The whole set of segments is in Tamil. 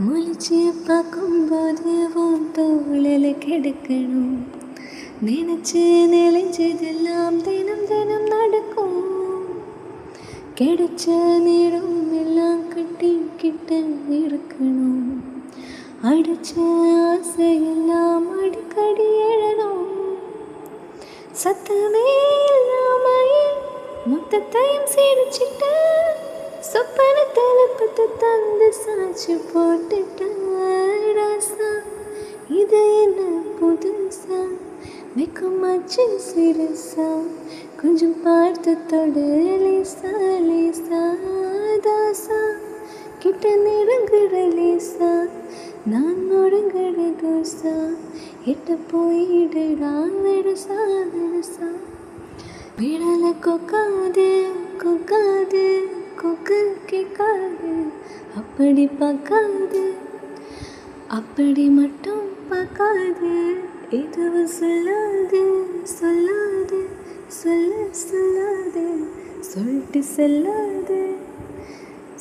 முழிச்சு பார்க்கும்போது உன் தோளில் கிடக்கணும். நினைச்சு நினைச்சதெல்லாம் தினம் தினம் நடக்கும். கிடைச்ச நேரம் எல்லாம் கட்டிக்கிட்ட இருக்கணும். அடிச்ச ஆசையெல்லாம் அடிக்கடி எழணும். சத்தமே இல்லாமையே மொத்தத்தையும் சிரிச்சிட்ட சொப்பனத்தில் பத்து தந்து சாட்சி போட்டுட்டேன். ராசா இது என்ன புதுசா வெக்கமாச்சு சிறுசா கொஞ்சம் பார்த்து தொடு லேசா லேசா தாசா கிட்ட நெருங்குற லேசா நான் ஒடுங்குற தோசா எட்ட போயிடுடா வெடுசா வெடுசா விடலை கொக்காது கொக்காது கொக்கு கேட்காது அப்படி பார்க்காது அப்படி மட்டும் பார்க்காது எதுவும் சொல்லாது சொல்லாது சொல்ல சொல்லாது சொல்லிட்டு செல்லாது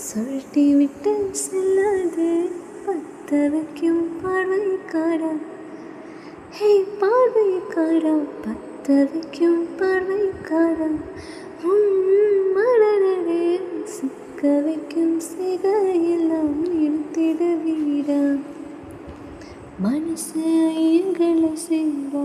சொல்லிட்டு விட்டு செல்லாது பத்த வைக்கும் பார்வைக்காரா ஹே பார்வைக்காரா பத்த வைக்கும் பார்வைக்காரா மரணரே சிக்க வைக்கும் சிகையெல்லாம் எடுத்திட வீரா மனசு எங்களை செய்வா.